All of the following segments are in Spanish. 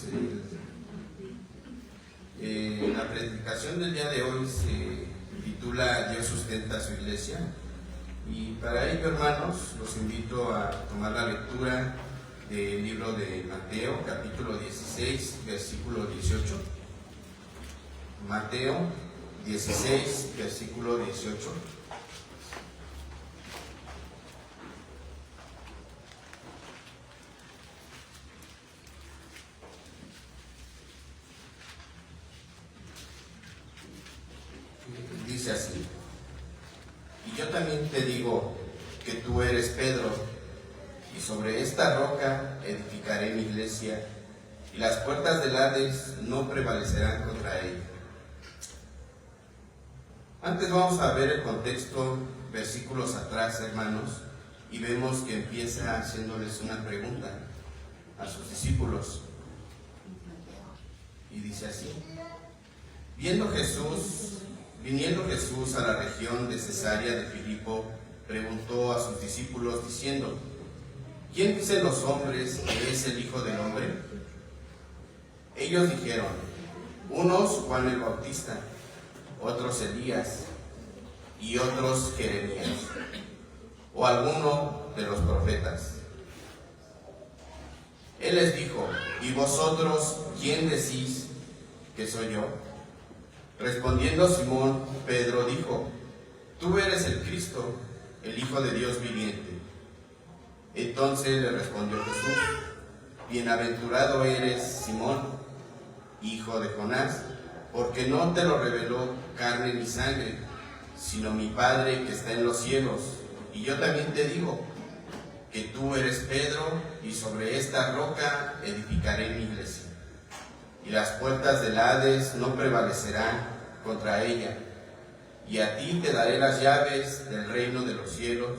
hermanos. La predicación del día de hoy se titula Dios sustenta su iglesia, y para ello, hermanos, los invito a tomar la lectura del libro de Mateo, capítulo 16, versículo 18. Mateo 16, versículo 18. Dice así: y yo también te digo que tú eres Pedro, y sobre esta roca edificaré mi iglesia, y las puertas del Hades no prevalecerán contra ella. Antes vamos a ver el contexto, versículos atrás, hermanos, y vemos que empieza haciéndoles una pregunta a sus discípulos. Y dice así: Viniendo Jesús a la región de Cesarea de Filipo, preguntó a sus discípulos diciendo: ¿quién dicen los hombres que es el Hijo del Hombre? Ellos dijeron: unos Juan el Bautista, otros Elías, y otros Jeremías, o alguno de los profetas. Él les dijo: ¿y vosotros quién decís que soy yo? Respondiendo Simón Pedro dijo: tú eres el Cristo, el Hijo de Dios viviente. Entonces le respondió Jesús: bienaventurado eres, Simón, hijo de Jonás, porque no te lo reveló carne ni sangre, sino mi Padre que está en los cielos. Y yo también te digo que tú eres Pedro, y sobre esta roca edificaré mi iglesia, y las puertas del Hades no prevalecerán contra ella. Y a ti te daré las llaves del reino de los cielos,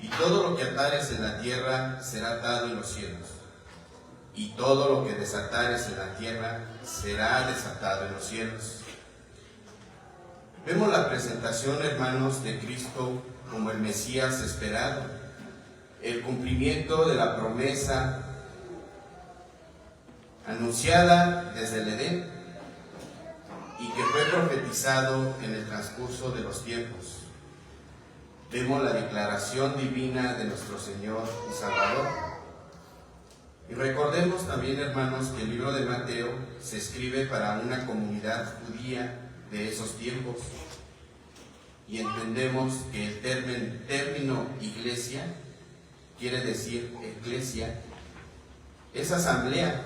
y todo lo que atares en la tierra será atado en los cielos, y todo lo que desatares en la tierra será desatado en los cielos. Vemos la presentación, hermanos, de Cristo como el Mesías esperado, el cumplimiento de la promesa anunciada desde el Edén y que fue profetizado en el transcurso de los tiempos. Vemos la declaración divina de nuestro Señor y Salvador. Y recordemos también, hermanos, que el libro de Mateo se escribe para una comunidad judía de esos tiempos, y entendemos que el término iglesia quiere decir eclesia, es asamblea,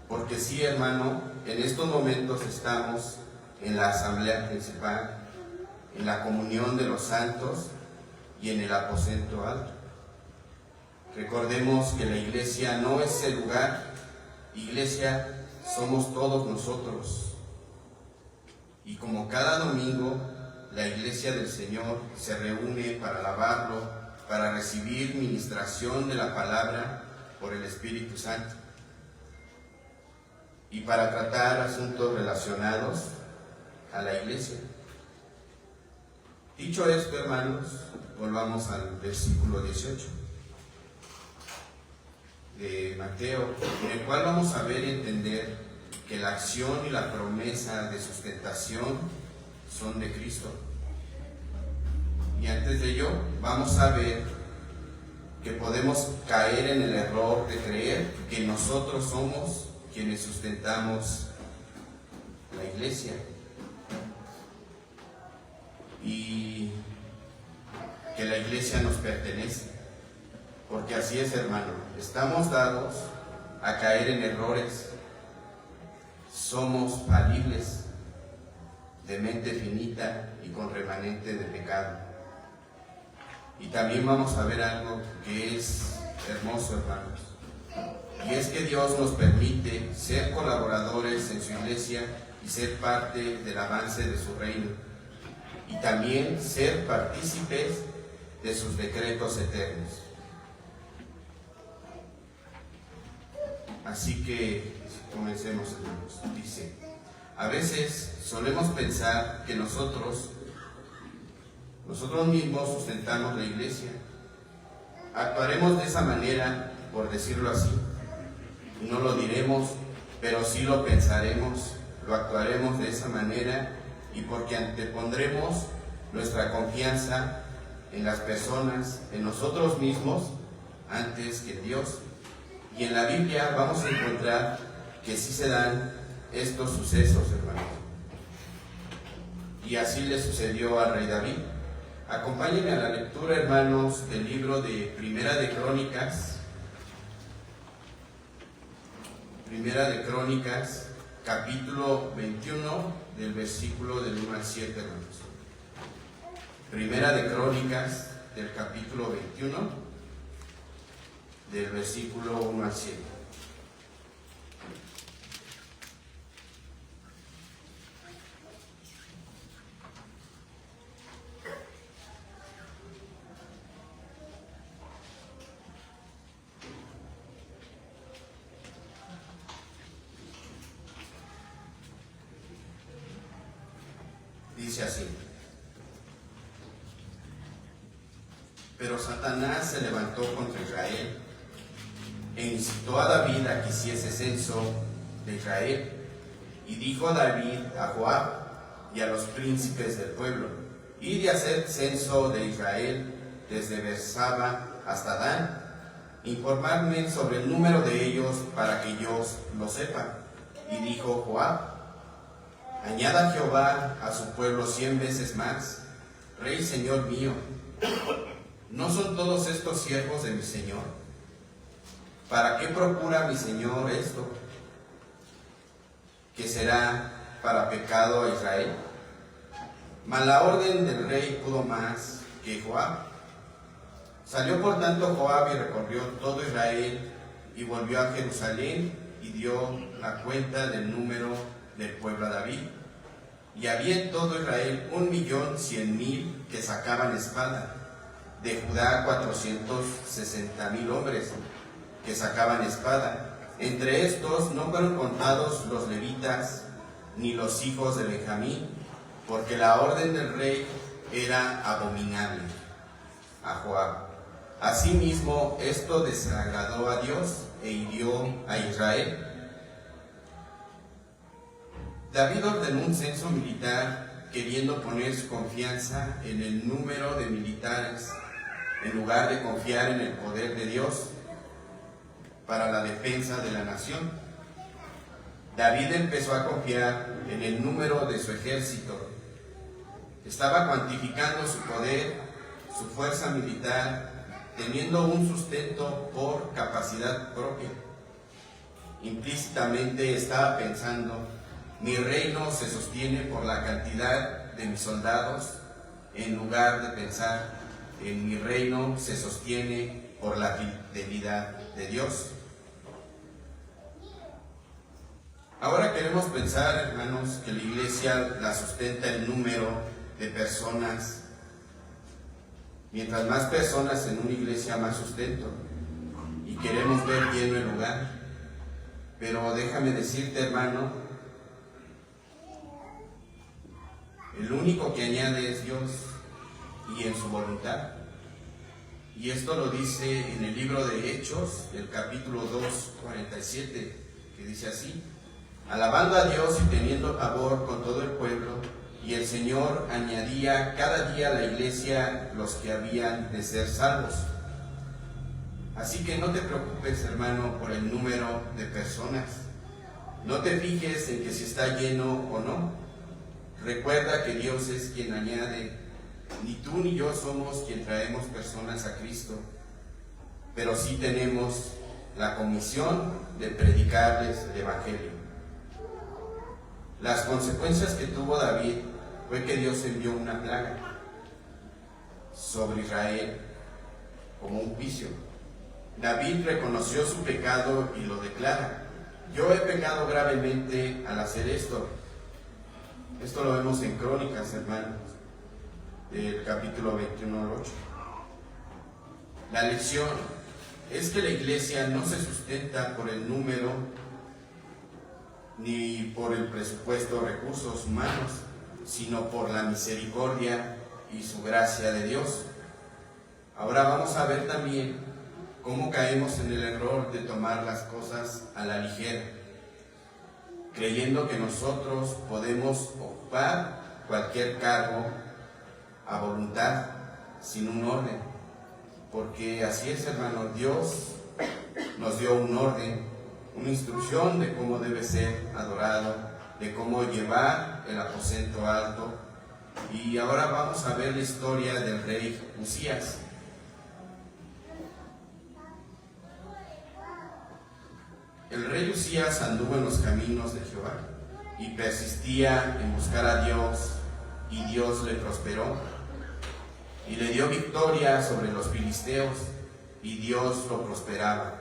porque sí, hermano, en estos momentos estamos en la asamblea principal, en la comunión de los santos y en el aposento alto. Recordemos que la iglesia no es el lugar, iglesia somos todos nosotros. Y como cada domingo, la iglesia del Señor se reúne para alabarlo, para recibir ministración de la palabra por el Espíritu Santo, y para tratar asuntos relacionados a la iglesia. Dicho esto, hermanos, volvamos al versículo 18 de Mateo, en el cual vamos a ver y entender que la acción y la promesa de sustentación son de Cristo. Y antes de ello, vamos a ver que podemos caer en el error de creer que nosotros somos quienes sustentamos la iglesia, y que la iglesia nos pertenece, porque así es, hermano, estamos dados a caer en errores, somos falibles, de mente finita y con remanente de pecado. Y también vamos a ver algo que es hermoso, hermanos, y es que Dios nos permite ser colaboradores en su iglesia y ser parte del avance de su reino, y también ser partícipes de sus decretos eternos. Así que comencemos, hermanos. Dice: a veces solemos pensar que nosotros mismos sustentamos la iglesia. Actuaremos de esa manera, por decirlo así, y no lo diremos, pero sí lo pensaremos, lo actuaremos de esa manera, y porque antepondremos nuestra confianza en las personas, en nosotros mismos, antes que en Dios. Y en la Biblia vamos a encontrar que sí se dan estos sucesos, hermanos. Y así le sucedió al rey David. Acompáñenme a la lectura, hermanos, del libro de Primera de Crónicas. Primera de Crónicas, capítulo 21, del versículo del 1 al 7, hermanos. Primera de Crónicas, del capítulo 21, del versículo 1 al 7. Dice así: Pero Satanás se levantó contra Israel e incitó a David a que hiciese censo de Israel. Y dijo David a Joab y a los príncipes del pueblo: id a hacer censo de Israel desde Bersaba hasta Dan. Informadme sobre el número de ellos para que yo lo sepa. Y dijo Joab: añada Jehová a su pueblo 100 veces más. Rey, señor mío, ¿no son todos estos siervos de mi señor? ¿Para qué procura mi señor esto? ¿Que será para pecado a Israel? Mas la orden del rey pudo más que Joab. Salió por tanto Joab y recorrió todo Israel y volvió a Jerusalén y dio la cuenta del número del pueblo a David. Y había en todo Israel 1.100.000 que sacaban espada. De Judá 460.000 hombres que sacaban espada. Entre estos no fueron contados los levitas ni los hijos de Benjamín, porque la orden del rey era abominable a Joab. Asimismo, esto desagradó a Dios e hirió a Israel. David ordenó un censo militar, queriendo poner su confianza en el número de militares, en lugar de confiar en el poder de Dios para la defensa de la nación. David empezó a confiar en el número de su ejército. Estaba cuantificando su poder, su fuerza militar, teniendo un sustento por capacidad propia. Implícitamente estaba pensando: mi reino se sostiene por la cantidad de mis soldados, en lugar de pensar en mi reino se sostiene por la fidelidad de Dios. Ahora queremos pensar, hermanos, que la iglesia la sustenta el número de personas. Mientras más personas en una iglesia, más sustento. Y queremos ver lleno el lugar. Pero déjame decirte, hermano, el único que añade es Dios y en su voluntad. Y esto lo dice en el libro de Hechos, el capítulo 2, 47, que dice así: alabando a Dios y teniendo favor con todo el pueblo, y el Señor añadía cada día a la iglesia los que habían de ser salvos. Así que no te preocupes, hermano, por el número de personas. No te fijes en que si está lleno o no. Recuerda que Dios es quien añade. Ni tú ni yo somos quien traemos personas a Cristo, pero sí tenemos la comisión de predicarles el Evangelio. Las consecuencias que tuvo David fue que Dios envió una plaga sobre Israel como un juicio. David reconoció su pecado y lo declara: yo he pecado gravemente al hacer esto. Esto lo vemos en Crónicas, hermanos, del capítulo 21 al 8. La lección es que la iglesia no se sustenta por el número ni por el presupuesto o recursos humanos, sino por la misericordia y su gracia de Dios. Ahora vamos a ver también cómo caemos en el error de tomar las cosas a la ligera, creyendo que nosotros podemos ocupar cualquier cargo a voluntad, sin un orden. Porque así es, hermano, Dios nos dio un orden, una instrucción de cómo debe ser adorado, de cómo llevar el aposento alto. Y ahora vamos a ver la historia del rey Uzías. El rey Uzías anduvo en los caminos de Jehová y persistía en buscar a Dios, y Dios le prosperó y le dio victoria sobre los filisteos, y Dios lo prosperaba.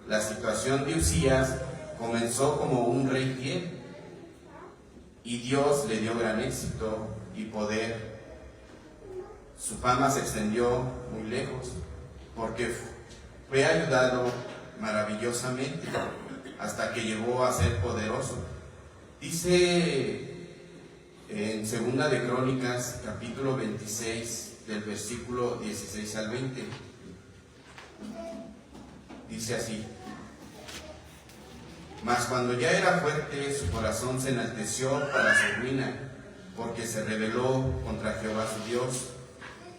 La situación de Uzías comenzó como un rey fiel, y Dios le dio gran éxito y poder. Su fama se extendió muy lejos, porque fue ayudado maravillosamente hasta que llegó a ser poderoso. Dice en Segunda de Crónicas, capítulo 26, del versículo 16 al 20, dice así: Mas cuando ya era fuerte, su corazón se enalteció para su ruina, porque se rebeló contra Jehová su Dios,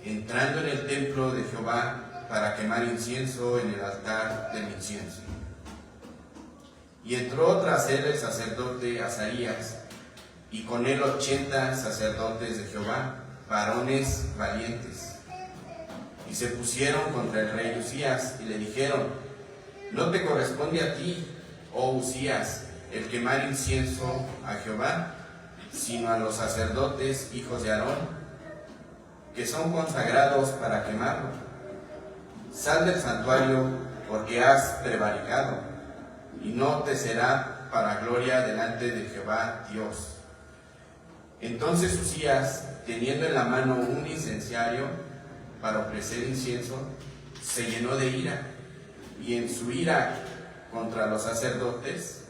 entrando en el templo de Jehová para quemar incienso en el altar del incienso. Y entró tras él el sacerdote Azarías, y con él 80 sacerdotes de Jehová, varones valientes. Y se pusieron contra el rey Uzías, y le dijeron: No te corresponde a ti, oh Uzías, el quemar incienso a Jehová, sino a los sacerdotes, hijos de Aarón, que son consagrados para quemarlo. Sal del santuario, porque has prevaricado, y no te será para gloria delante de Jehová Dios. Entonces Uzías, teniendo en la mano un incenciario para ofrecer incienso, se llenó de ira, y en su ira contra los sacerdotes,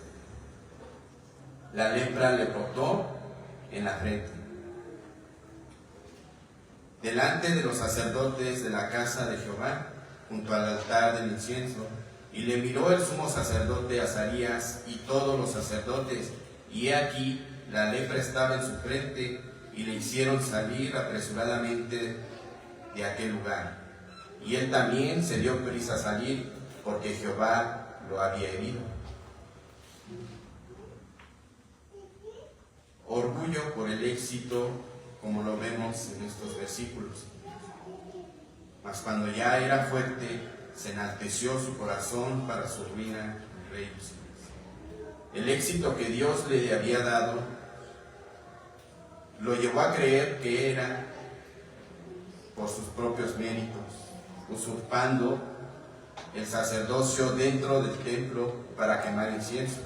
la lepra le brotó en la frente. Delante de los sacerdotes de la casa de Jehová, junto al altar del incienso, y le miró el sumo sacerdote Azarías y todos los sacerdotes, y he aquí la lepra estaba en su frente, y le hicieron salir apresuradamente de aquel lugar. Y él también se dio prisa a salir, porque Jehová lo había herido. Orgullo por el éxito, como lo vemos en estos versículos. Mas cuando ya era fuerte, se enalteció su corazón para su ruina, el rey Uzías. El éxito que Dios le había dado lo llevó a creer que era por sus propios méritos, usurpando el sacerdocio dentro del templo para quemar incienso,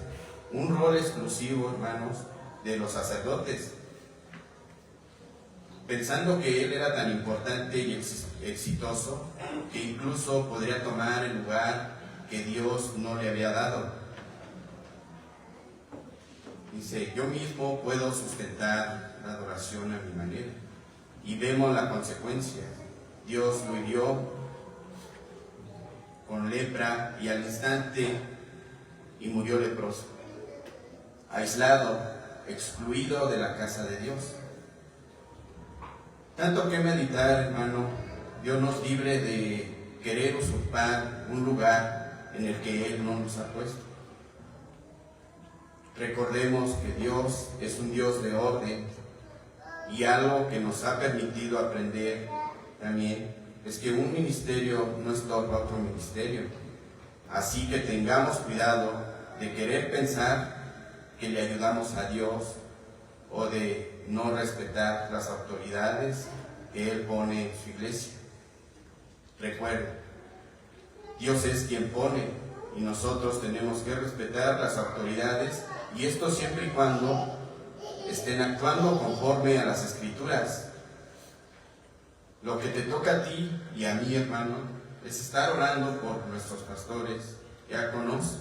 un rol exclusivo, hermanos, de los sacerdotes, pensando que él era tan importante y exitoso que incluso podría tomar el lugar que Dios no le había dado. Dice: yo mismo puedo sustentar la adoración a mi manera. Y vemos la consecuencia. Dios lo hirió con lepra, y al instante y murió leproso, aislado, excluido de la casa de Dios. Tanto que meditar, hermano. Dios nos libre de querer usurpar un lugar en el que Él no nos ha puesto. Recordemos que Dios es un Dios de orden, y algo que nos ha permitido aprender también es que un ministerio no estorba otro ministerio. Así que tengamos cuidado de querer pensar que le ayudamos a Dios, o de no respetar las autoridades que Él pone en su iglesia. Recuerden, Dios es quien pone, y nosotros tenemos que respetar las autoridades, y esto siempre y cuando estén actuando conforme a las Escrituras. Lo que te toca a ti y a mí, hermano, es estar orando por nuestros pastores, diáconos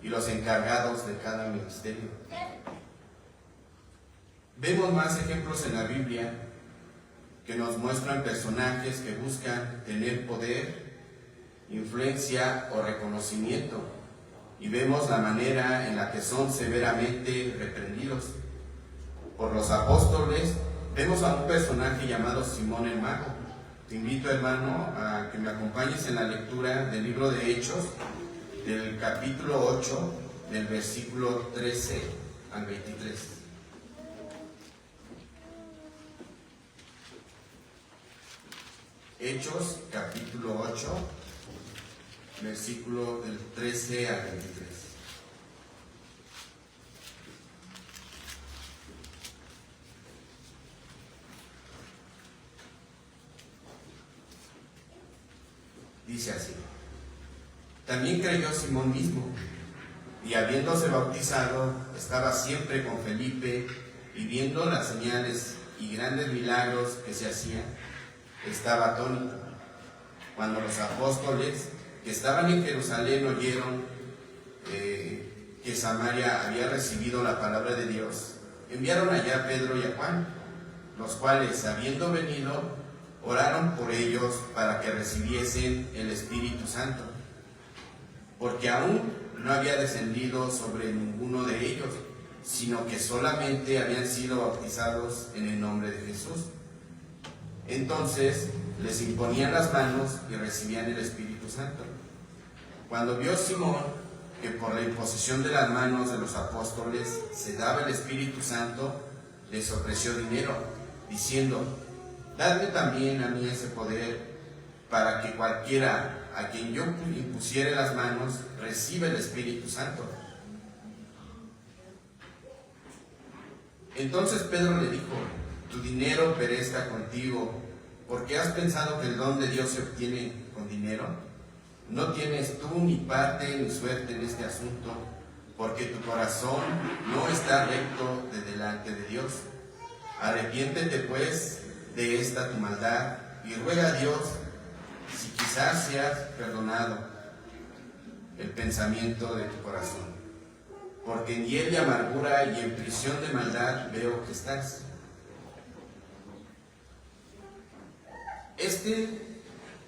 y los encargados de cada ministerio. Vemos más ejemplos en la Biblia que nos muestran personajes que buscan tener poder influencia o reconocimiento, y vemos la manera en la que son severamente reprendidos. Por los apóstoles vemos a un personaje llamado Simón el Mago. Te invito, hermano, a que me acompañes en la lectura del libro de Hechos, del capítulo 8, del versículo 13 al 23. Hechos, capítulo 8, versículo del 13 al 23. Dice así: también creyó Simón mismo, y habiéndose bautizado, estaba siempre con Felipe, y viendo las señales y grandes milagros que se hacían, estaba atónito. Cuando los apóstoles que estaban en Jerusalén oyeron que Samaria había recibido la palabra de Dios, enviaron allá a Pedro y a Juan, los cuales, habiendo venido, oraron por ellos para que recibiesen el Espíritu Santo, porque aún no había descendido sobre ninguno de ellos, sino que solamente habían sido bautizados en el nombre de Jesús. Entonces les imponían las manos y recibían el Espíritu Santo. Cuando vio Simón que por la imposición de las manos de los apóstoles se daba el Espíritu Santo, les ofreció dinero, diciendo: dadme también a mí ese poder, para que cualquiera a quien yo impusiere las manos reciba el Espíritu Santo. Entonces Pedro le dijo: tu dinero perezca contigo, porque has pensado que el don de Dios se obtiene con dinero. No tienes tú ni parte ni suerte en este asunto, porque tu corazón no está recto de delante de Dios. Arrepiéntete pues de esta tu maldad y ruega a Dios si quizás seas perdonado el pensamiento de tu corazón, porque en hiel de amargura y en prisión de maldad veo que estás.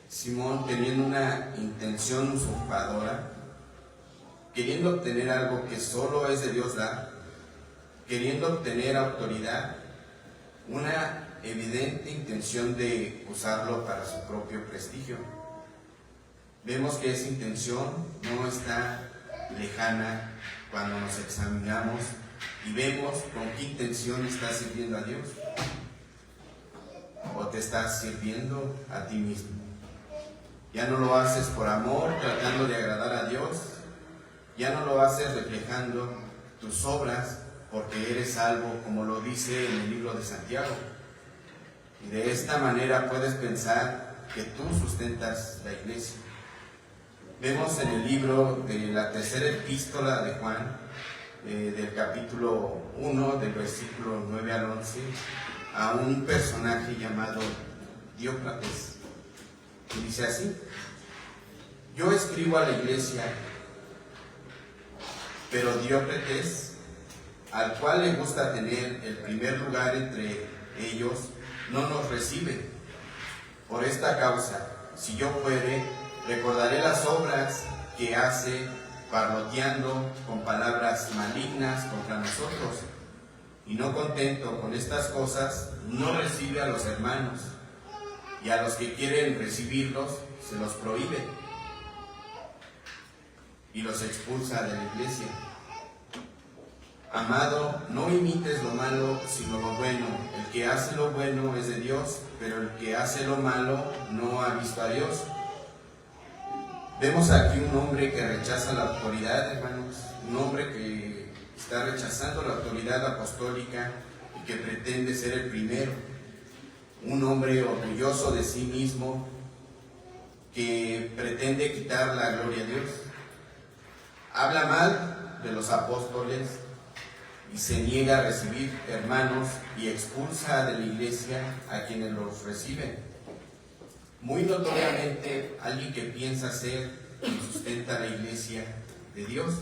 Simón, teniendo una intención usurpadora, queriendo obtener algo que solo es de Dios dar, queriendo obtener autoridad, una evidente intención de usarlo para su propio prestigio. Vemos que esa intención no está lejana cuando nos examinamos y vemos con qué intención estás sirviendo a Dios, o te estás sirviendo a ti mismo. Ya no lo haces por amor, tratando de agradar a Dios, ya no lo haces reflejando tus obras, porque eres salvo, como lo dice en el libro de Santiago. Y de esta manera puedes pensar que tú sustentas la iglesia. Vemos en el libro de la tercera epístola de Juan, del capítulo 1, del versículo 9 al 11, a un personaje llamado Diócrates. Y dice así: yo escribo a la iglesia, pero Diócrates, al cual le gusta tener el primer lugar entre ellos, no nos recibe. Por esta causa, si yo puede, recordaré las obras que hace, parloteando con palabras malignas contra nosotros, y no contento con estas cosas, no recibe a los hermanos, y a los que quieren recibirlos se los prohíbe y los expulsa de la iglesia. Amado, no imites lo malo, sino lo bueno. El que hace lo bueno es de Dios, pero el que hace lo malo no ha visto a Dios. Vemos aquí un hombre que rechaza la autoridad, hermanos, un hombre que está rechazando la autoridad apostólica y que pretende ser el primero, un hombre orgulloso de sí mismo que pretende quitar la gloria a Dios. Habla mal de los apóstoles y se niega a recibir hermanos y expulsa de la iglesia a quienes los reciben. Muy notoriamente, alguien que piensa ser y sustenta la iglesia de Dios.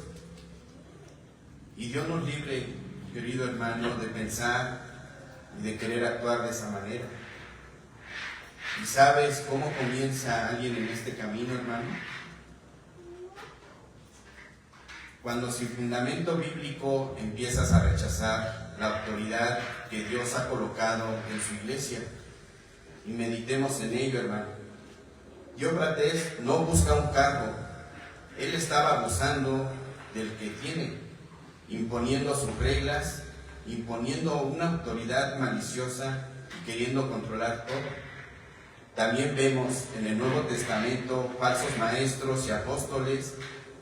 Y Dios nos libre, querido hermano, de pensar y de querer actuar de esa manera. ¿Y sabes cómo comienza alguien en este camino, hermano? Cuando sin fundamento bíblico empiezas a rechazar la autoridad que Dios ha colocado en su iglesia. Y meditemos en ello, hermano. Diócrates no busca un cargo. Él estaba abusando del que tiene, imponiendo sus reglas, imponiendo una autoridad maliciosa y queriendo controlar todo. También vemos en el Nuevo Testamento falsos maestros y apóstoles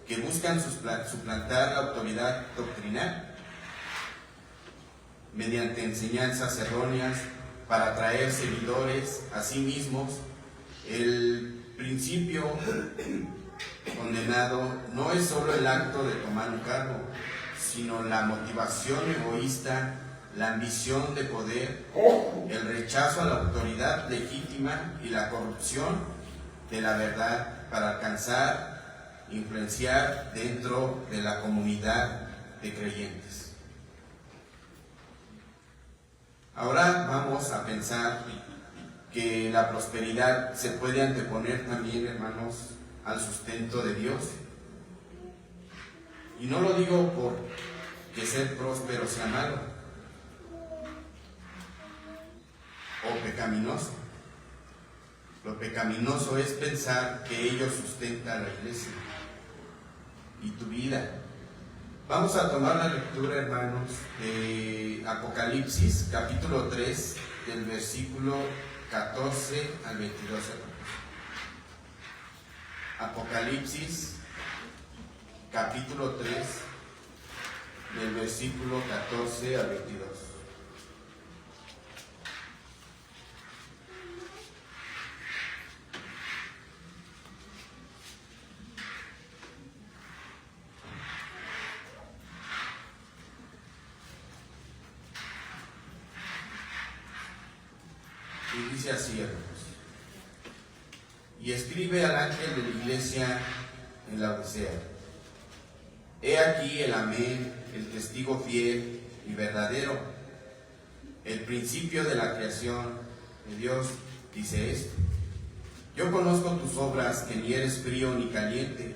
que buscan suplantar la autoridad doctrinal mediante enseñanzas erróneas para atraer seguidores a sí mismos. El principio condenado no es solo el acto de tomar un cargo, sino la motivación egoísta, la ambición de poder, el rechazo a la autoridad legítima y la corrupción de la verdad para alcanzar, influenciar dentro de la comunidad de creyentes. Ahora vamos a pensar que la prosperidad se puede anteponer también, hermanos, al sustento de Dios. Y no lo digo porque ser próspero sea malo o pecaminoso. Lo pecaminoso es pensar que ello sustenta la iglesia y tu vida. Vamos a tomar la lectura, hermanos, de Apocalipsis, capítulo 3, del versículo 14 al 22. Apocalipsis, capítulo 3, del versículo 14 al 22. Y dice así, hermanos: y escribe al ángel de la iglesia en la Odisea: he aquí el Amén, el testigo fiel y verdadero, el principio de la creación de Dios, dice esto: yo conozco tus obras, que ni eres frío ni caliente.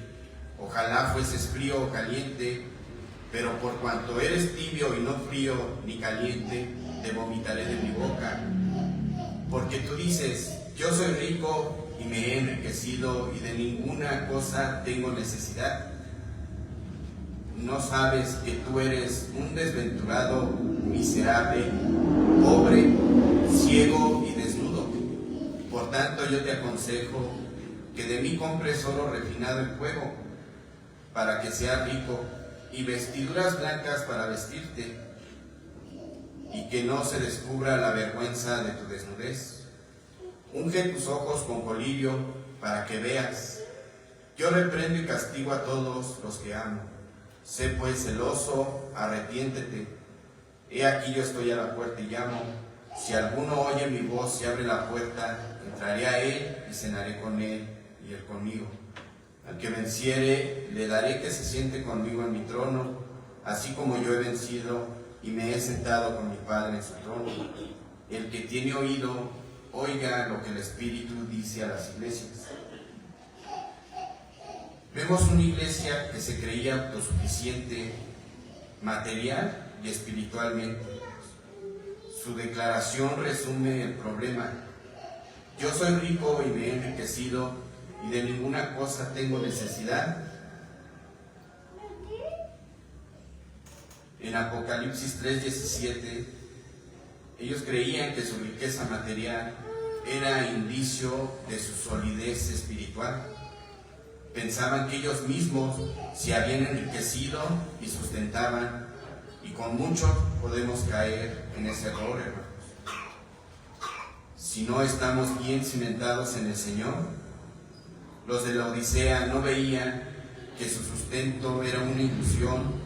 Ojalá fueses frío o caliente, pero por cuanto eres tibio y no frío ni caliente, te vomitaré de mi boca. Porque tú dices: yo soy rico y me he enriquecido y de ninguna cosa tengo necesidad. ¿No sabes que tú eres un desventurado, miserable, pobre, ciego y desnudo? Por tanto yo te aconsejo que de mí compres oro refinado en fuego, para que seas rico, y vestiduras blancas para vestirte, y que no se descubra la vergüenza de tu desnudez. Unge tus ojos con colirio para que veas. Yo reprendo y castigo a todos los que amo. Sé pues celoso, arrepiéntete. He aquí yo estoy a la puerta y llamo. Si alguno oye mi voz y abre la puerta, entraré a él y cenaré con él y él conmigo. Al que venciere, le daré que se siente conmigo en mi trono, así como yo he vencido y me he sentado con mi Padre en su trono. El que tiene oído, oiga lo que el Espíritu dice a las iglesias. Vemos una iglesia que se creía autosuficiente material y espiritualmente. Su declaración resume el problema: yo soy rico y me he enriquecido y de ninguna cosa tengo necesidad. En Apocalipsis 3:17, ellos creían que su riqueza material era indicio de su solidez espiritual. Pensaban que ellos mismos se habían enriquecido y sustentaban, y con mucho podemos caer en ese error, hermanos. Si no estamos bien cimentados en el Señor, los de la Odisea no veían que su sustento era una ilusión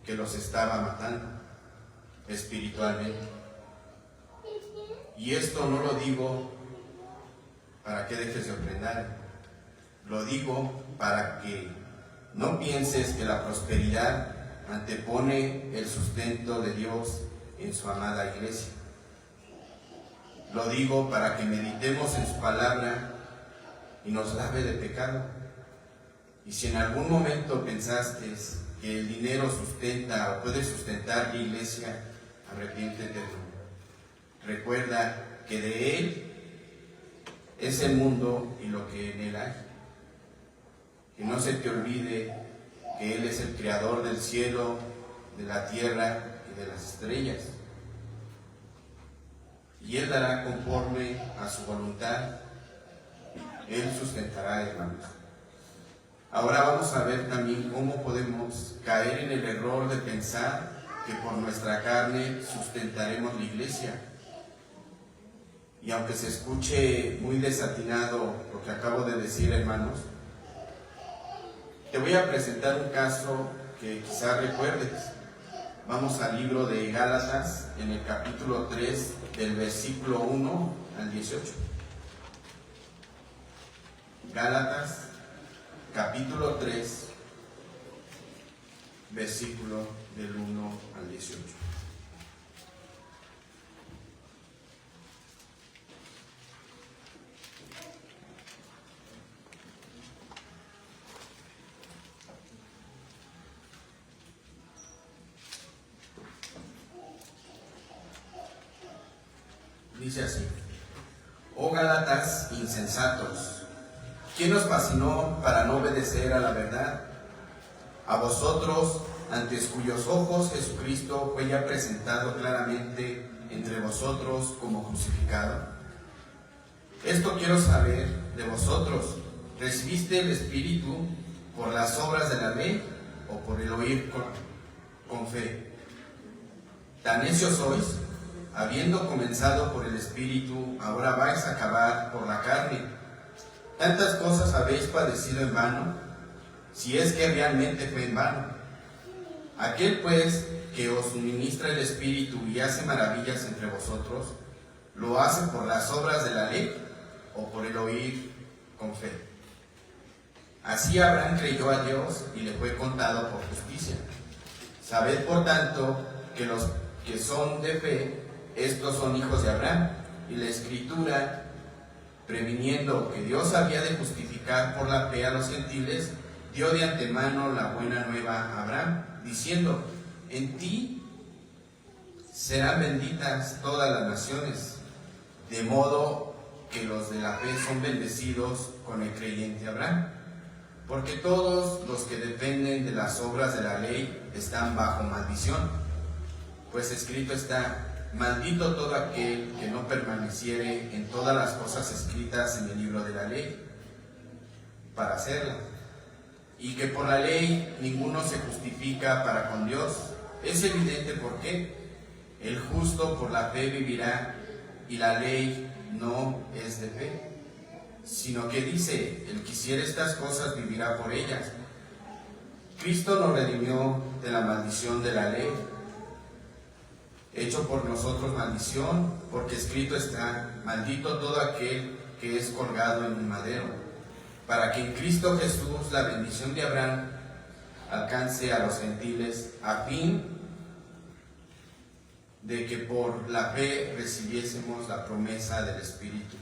que los estaba matando espiritualmente. Y esto no lo digo para que dejes de ofrendar, lo digo para que no pienses que la prosperidad antepone el sustento de Dios en su amada iglesia. Lo digo para que meditemos en su palabra y nos lave de pecado. Y si en algún momento pensaste que el dinero sustenta o puede sustentar la iglesia, arrepiéntete tú. Recuerda que de él es el mundo y lo que en él hay. Que no se te olvide que él es el creador del cielo, de la tierra y de las estrellas. Y él dará conforme a su voluntad. Él sustentará, hermanos. Ahora vamos a ver también cómo podemos caer en el error de pensar que por nuestra carne sustentaremos la iglesia. Y aunque se escuche muy desatinado lo que acabo de decir, hermanos, te voy a presentar un caso que quizás recuerdes. Vamos al libro de Gálatas, en el capítulo 3, del versículo 1 al 18. Gálatas, capítulo 3, versículo del 1 al 18. Dice así: Oh Gálatas insensatos, ¿quién os fascinó para no obedecer a la verdad? A vosotros, ante cuyos ojos Jesucristo fue ya presentado claramente entre vosotros como crucificado. Esto quiero saber de vosotros: ¿recibiste el Espíritu por las obras de la ley o por el oír con fe? Tan necios sois, habiendo comenzado por el Espíritu, ahora vais a acabar por la carne. Tantas cosas habéis padecido en vano, si es que realmente fue en vano. Aquel pues que os suministra el Espíritu y hace maravillas entre vosotros, ¿lo hace por las obras de la ley o por el oír con fe? Así Abraham creyó a Dios y le fue contado por justicia. Sabed por tanto que los que son de fe, estos son hijos de Abraham. Y la Escritura, previniendo que Dios había de justificar por la fe a los gentiles, dio de antemano la buena nueva a Abraham, diciendo: en ti serán benditas todas las naciones, de modo que los de la fe son bendecidos con el creyente Abraham. Porque todos los que dependen de las obras de la ley están bajo maldición, pues escrito está: maldito todo aquel que no permaneciere en todas las cosas escritas en el libro de la ley, para hacerlas. Y que por la ley ninguno se justifica para con Dios. Es evidente por qué. El justo por la fe vivirá, y la ley no es de fe, sino que dice: el que hiciere estas cosas vivirá por ellas. Cristo nos redimió de la maldición de la ley, hecho por nosotros maldición, porque escrito está: maldito todo aquel que es colgado en un madero, para que en Cristo Jesús la bendición de Abraham alcance a los gentiles, a fin de que por la fe recibiésemos la promesa del Espíritu.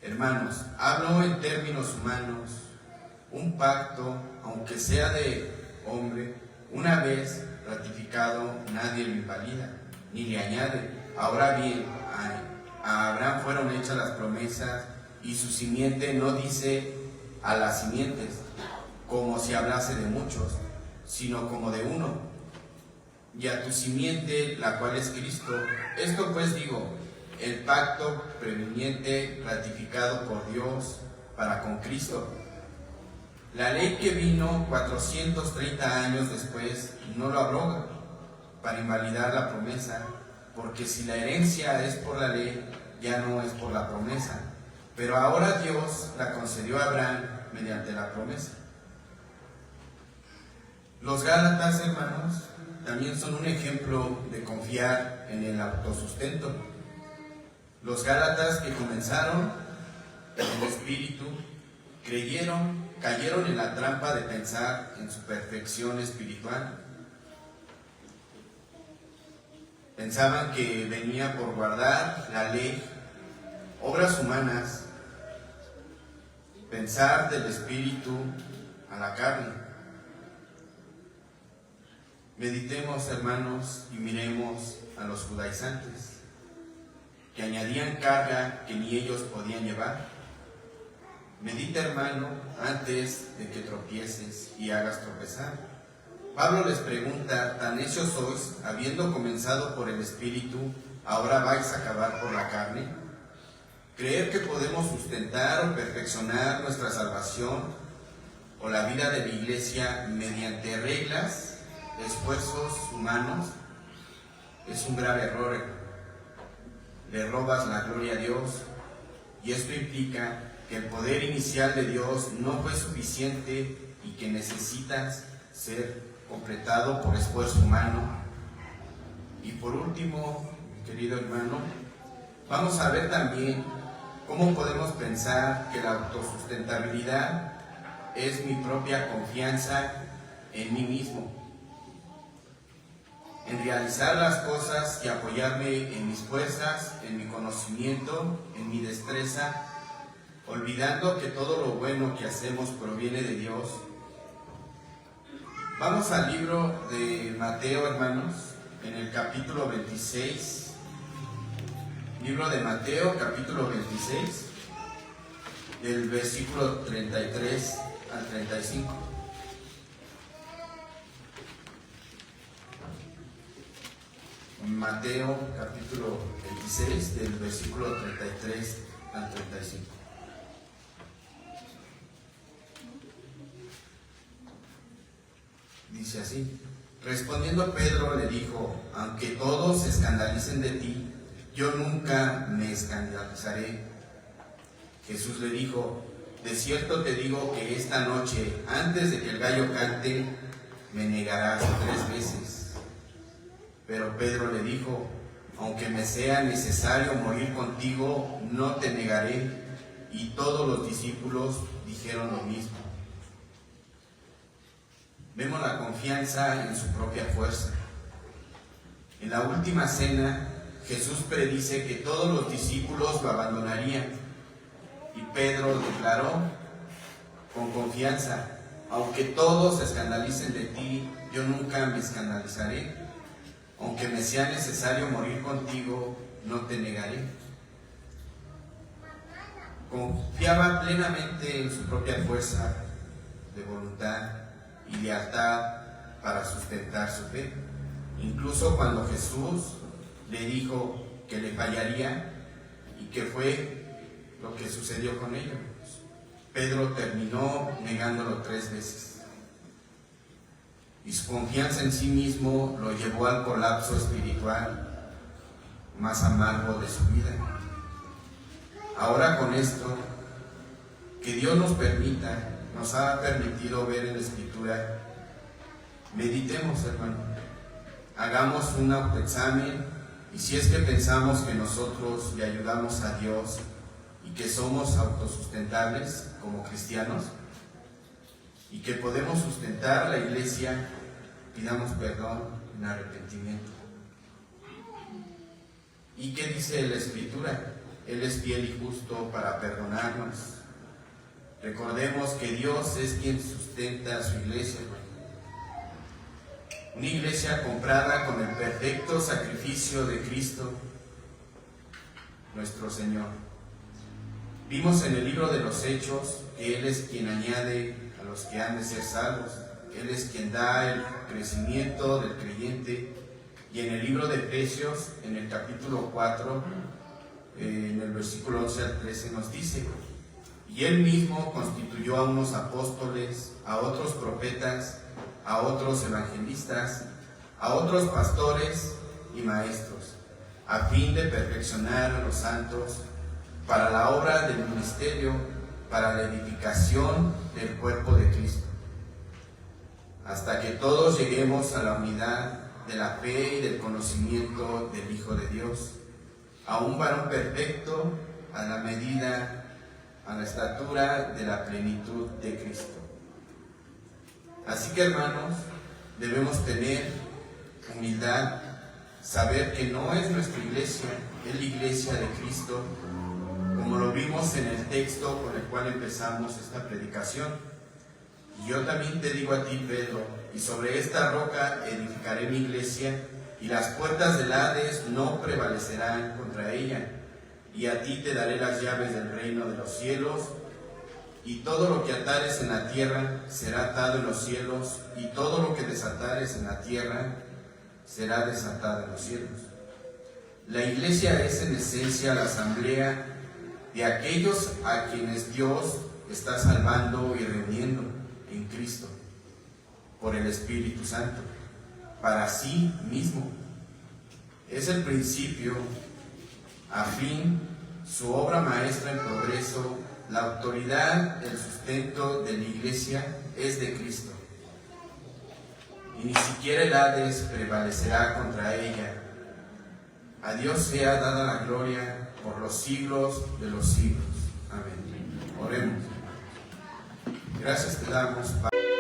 Hermanos, hablo en términos humanos. Un pacto, aunque sea de hombre, una vez ratificado, nadie lo invalida ni le añade. Ahora bien, a Abraham fueron hechas las promesas, y su simiente no dice a las simientes, como si hablase de muchos, sino como de uno, y a tu simiente, la cual es Cristo. Esto pues digo: el pacto preeminente ratificado por Dios para con Cristo. La ley que vino 430 años después no lo abroga para invalidar la promesa, porque si la herencia es por la ley, ya no es por la promesa. Pero ahora Dios la concedió a Abraham mediante la promesa. Los Gálatas, hermanos, también son un ejemplo de confiar en el autosustento. Los Gálatas, que comenzaron en el Espíritu, cayeron en la trampa de pensar en su perfección espiritual. Pensaban que venía por guardar la ley, obras humanas, pensar del espíritu a la carne. Meditemos, hermanos, y miremos a los judaizantes, que añadían carga que ni ellos podían llevar. Medita, hermano, antes de que tropieces y hagas tropezar. Pablo les pregunta: ¿tan necios sois, habiendo comenzado por el Espíritu, ahora vais a acabar por la carne? ¿Creer que podemos sustentar o perfeccionar nuestra salvación o la vida de la Iglesia mediante reglas, esfuerzos humanos, es un grave error? Le robas la gloria a Dios, y esto implica que el poder inicial de Dios no fue suficiente y que necesitas ser completado por esfuerzo humano. Y por último, querido hermano, vamos a ver también cómo podemos pensar que la autosustentabilidad es mi propia confianza en mí mismo, en realizar las cosas y apoyarme en mis fuerzas, en mi conocimiento, en mi destreza, olvidando que todo lo bueno que hacemos proviene de Dios. Vamos al libro de Mateo, hermanos, en el capítulo 26. Libro de Mateo, capítulo 26, del versículo 33 al 35. Mateo, capítulo 26, del versículo 33 al 35. Dice así: respondiendo Pedro le dijo: aunque todos se escandalicen de ti, yo nunca me escandalizaré. Jesús le dijo: de cierto te digo que esta noche, antes de que el gallo cante, me negarás 3 veces. Pero Pedro le dijo: aunque me sea necesario morir contigo, no te negaré. Y todos los discípulos dijeron lo mismo. Vemos la confianza en su propia fuerza. En la última cena, Jesús predice que todos los discípulos lo abandonarían. Y Pedro declaró con confianza: aunque todos se escandalicen de ti, yo nunca me escandalizaré. Aunque me sea necesario morir contigo, no te negaré. Confiaba plenamente en su propia fuerza de voluntad y lealtad para sustentar su fe. Incluso cuando Jesús le dijo que le fallaría, y que fue lo que sucedió con ellos, Pedro terminó negándolo 3 veces. Y su confianza en sí mismo lo llevó al colapso espiritual más amargo de su vida. Ahora, con esto, que Dios nos ha permitido ver en la Escritura, meditemos, hermano, hagamos un autoexamen, y si es que pensamos que nosotros le ayudamos a Dios y que somos autosustentables como cristianos y que podemos sustentar la Iglesia, pidamos perdón en arrepentimiento. ¿Y qué dice la Escritura? Él es fiel y justo para perdonarnos. Recordemos que Dios es quien sustenta a su Iglesia. Una Iglesia comprada con el perfecto sacrificio de Cristo, nuestro Señor. Vimos en el libro de los Hechos que Él es quien añade a los que han de ser salvos. Él es quien da el crecimiento del creyente. Y en el libro de Efesios, en el capítulo 4, en el versículo 11 al 13, nos dice: y Él mismo constituyó a unos apóstoles, a otros profetas, a otros evangelistas, a otros pastores y maestros, a fin de perfeccionar a los santos para la obra del ministerio, para la edificación del cuerpo de Cristo, hasta que todos lleguemos a la unidad de la fe y del conocimiento del Hijo de Dios, a un varón perfecto, a la medida, a la estatura de la plenitud de Cristo. Así que, hermanos, debemos tener humildad saber que no es nuestra iglesia, es la iglesia de Cristo, como lo vimos en el texto con el cual empezamos esta predicación. Y yo también te digo a ti, Pedro, y sobre esta roca edificaré mi iglesia, y las puertas del Hades no prevalecerán contra ella. Y a ti te daré las llaves del reino de los cielos, y todo lo que atares en la tierra será atado en los cielos, y todo lo que desatares en la tierra será desatado en los cielos. La iglesia es en esencia la asamblea de aquellos a quienes Dios está salvando y reuniendo en Cristo por el Espíritu Santo para sí mismo. Es el principio, a fin, su obra maestra en progreso. La autoridad, el sustento de la iglesia es de Cristo, y ni siquiera el Hades prevalecerá contra ella. A Dios sea dada la gloria por los siglos de los siglos. Amén. Oremos. Gracias te damos, Padre.